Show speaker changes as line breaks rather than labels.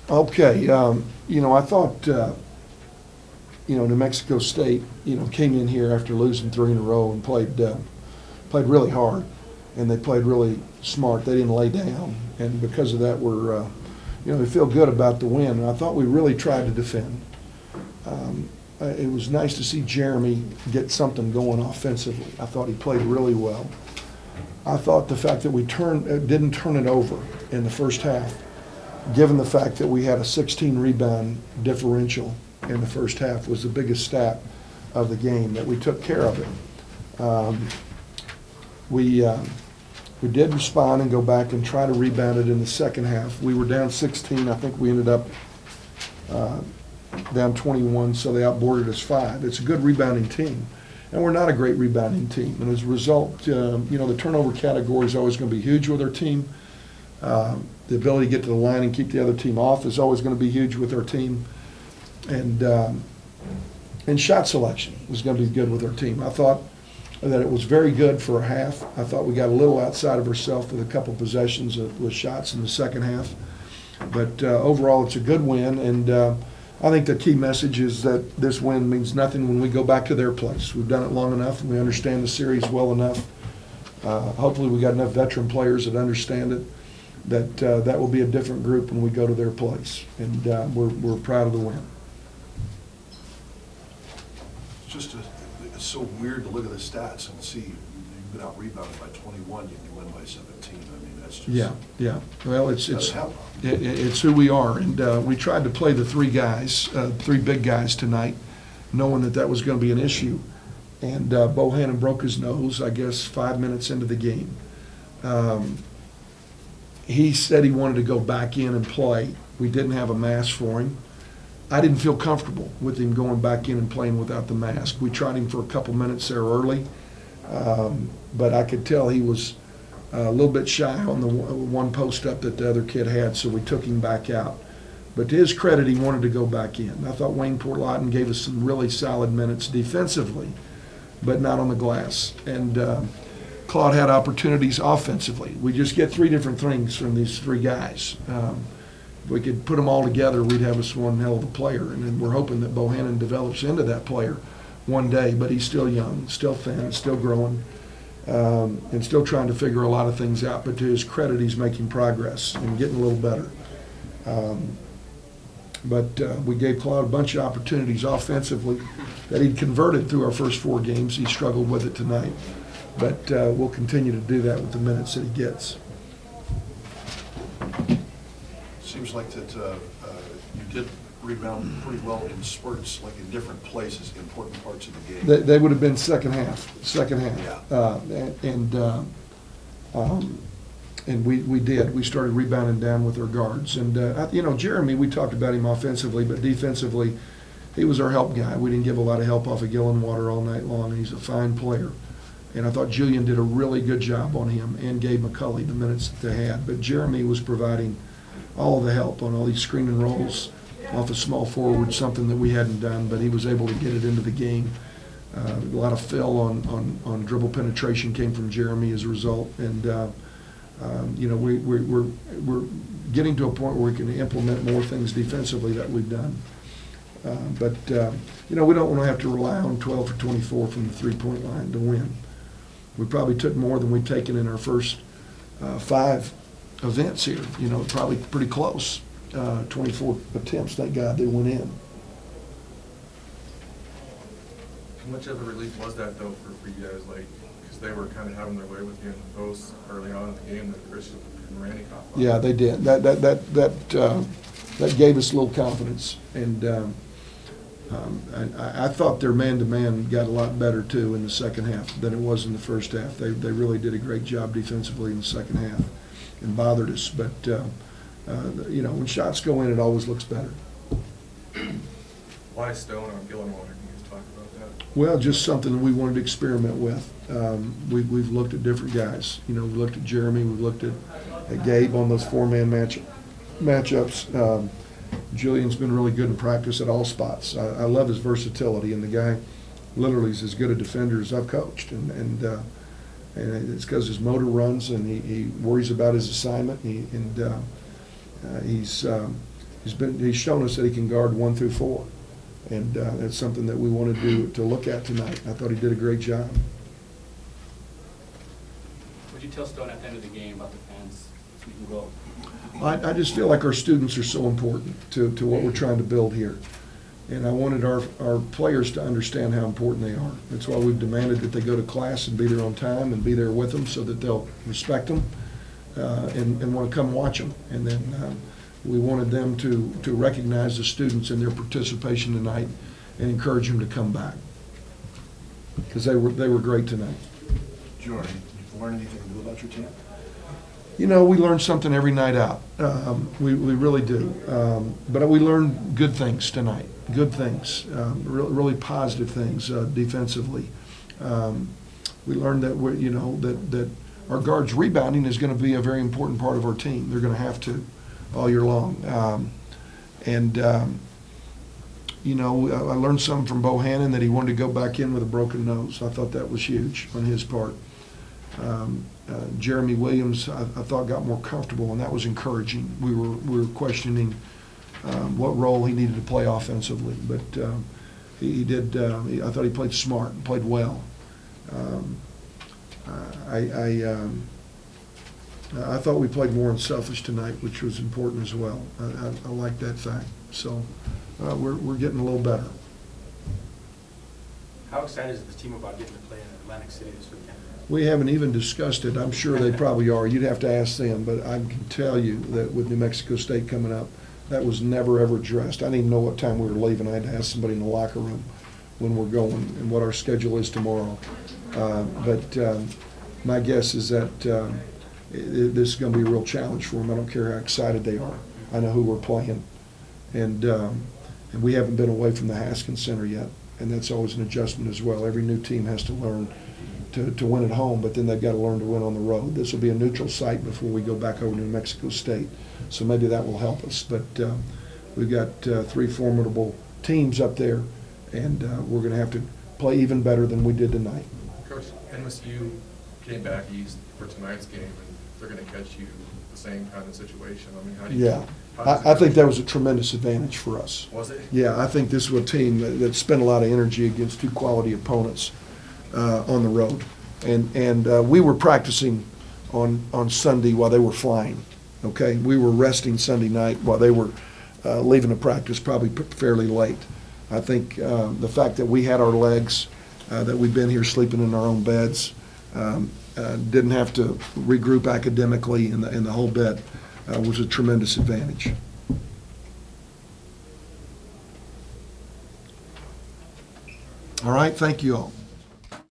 Okay, I thought, New Mexico State, came in here after losing three in a row and played really hard, and they played really smart. They didn't lay down, and because of that, we feel good about the win. And I thought we really tried to defend. It was nice to see Jeremy get something going offensively. I thought he played really well. I thought the fact that we didn't turn it over in the first half, given the fact that we had a 16 rebound differential in the first half, was the biggest stat of the game, that we took care of it. We did respond and go back and try to rebound it in the second half. We were down 16. I think we ended up down 21, so they outboarded us 5. It's a good rebounding team, and we're not a great rebounding team. And as a result, the turnover category is always going to be huge with our team. The ability to get to the line and keep the other team off is always going to be huge with our team. And shot selection was going to be good with our team. I thought that it was very good for a half. I thought we got a little outside of ourselves with a couple possessions with shots in the second half. But overall, it's a good win. And I think the key message is that this win means nothing when we go back to their place. We've done it long enough, and we understand the series well enough. Hopefully we got enough veteran players that understand it, that will be a different group when we go to their place. And we're proud of the win.
It's so weird to look at the stats and see you've been out-rebounded by 21, you win by 17. I mean, that's just...
Yeah. Well, it's who we are. And we tried to play the three big guys tonight, knowing that was going to be an issue. And Bohannon broke his nose, I guess, 5 minutes into the game. He said he wanted to go back in and play. We didn't have a mask for him. I didn't feel comfortable with him going back in and playing without the mask. We tried him for a couple minutes there early, but I could tell he was a little bit shy on the one post-up that the other kid had, so we took him back out. But to his credit, he wanted to go back in. I thought Wayne Portlotten gave us some really solid minutes defensively, but not on the glass. And Claude had opportunities offensively. We just get 3 different things from these 3 guys. If we could put them all together, we'd have us one hell of a player. And then we're hoping that Bohannon develops into that player one day, but he's still young, still thin, still growing, and still trying to figure a lot of things out. But to his credit, he's making progress and getting a little better. But we gave Claude a bunch of opportunities offensively that he'd converted through our first 4 games. He struggled with it tonight. But we'll continue to do that with the minutes that he gets.
Seems like that you did rebound pretty well in spurts, like in different places, important parts of the game.
They would have been second half.
Yeah.
And we did. We started rebounding down with our guards. And, Jeremy, we talked about him offensively, but defensively, he was our help guy. We didn't give a lot of help off of Gillenwater all night long. He's a fine player. And I thought Julian did a really good job on him, and Gabe McCulley the minutes that they had. But Jeremy was providing all the help on all these screen and rolls off a small forward, something that we hadn't done, but he was able to get it into the game. A lot of fill on dribble penetration came from Jeremy as a result. And, we're getting to a point where we can implement more things defensively that we've done. But we don't want to have to rely on 12 for 24 from the three-point line to win. We probably took more than we've taken in our first 5 events here. Probably pretty close. 24 attempts, thank God they went in.
How much of a relief was that, though, for you guys? Because they were kind of having their way with you in the post early on in the game, that Chris and Randy caught.
Yeah, they did. That gave us a little confidence. And I thought their man-to-man got a lot better, too, in the second half than it was in the first half. They really did a great job defensively in the second half and bothered us. But, when shots go in, it always looks better.
Why Stone on Gillenwater? Can you just talk about that?
Well, just something that we wanted to experiment with. We've looked at different guys. We've looked at Jeremy. We've looked at Gabe on those 4-man matchups. Julian's been really good in practice at all spots. I love his versatility, and the guy literally is as good a defender as I've coached. And it's because his motor runs, and he worries about his assignment. He's he's shown us that he can guard 1 through 4. And that's something that we wanted to look at tonight. I thought he did a great job.
What did you tell Stone at the end of the game about the fans so we can go?
I just feel like our students are so important to what we're trying to build here. And I wanted our players to understand how important they are. That's why we've demanded that they go to class and be there on time and be there with them so that they'll respect them and want to come watch them. And then we wanted them to recognize the students in their participation tonight and encourage them to come back, because they were great tonight.
Jordan, you've learned anything new about your team?
You know, we learn something every night out. We really do. But we learned good things tonight, good things, really positive things defensively. We learned that that our guards rebounding is going to be a very important part of our team. They're going to have to all year long. I learned something from Bohannon, that he wanted to go back in with a broken nose. I thought that was huge on his part. Jeremy Williams, I thought, got more comfortable, and that was encouraging. We were questioning what role he needed to play offensively, but he did. I thought he played smart and played well. I thought we played more unselfish tonight, which was important as well. I like that fact. So we're getting a little better.
How excited is the team about getting to play in Atlantic City this weekend?
We haven't even discussed it. I'm sure they probably are. You'd have to ask them, but I can tell you that with New Mexico State coming up, that was never, ever addressed. I didn't even know what time we were leaving. I had to ask somebody in the locker room when we're going and what our schedule is tomorrow. But my guess is that this is going to be a real challenge for them. I don't care how excited they are. I know who we're playing. And we haven't been away from the Haskins Center yet, and that's always an adjustment as well. Every new team has to learn to win at home, but then they've got to learn to win on the road. This will be a neutral site before we go back over to New Mexico State, so maybe that will help us. But we've got 3 formidable teams up there, and we're going to have to play even better than we did tonight.
Coach, NMSU came back east for tonight's game, and they're going to catch you the same kind of situation. I mean, how do you?
Yeah, I think that was a tremendous advantage for us.
Was it?
Yeah, I think this was a team that spent a lot of energy against 2 quality opponents on the road, and we were practicing on Sunday while they were flying. Okay, we were resting Sunday night while they were leaving the practice probably fairly late. I think the fact that we had our legs, that we've been here sleeping in our own beds, didn't have to regroup academically and the whole bit, was a tremendous advantage. All right, thank you all.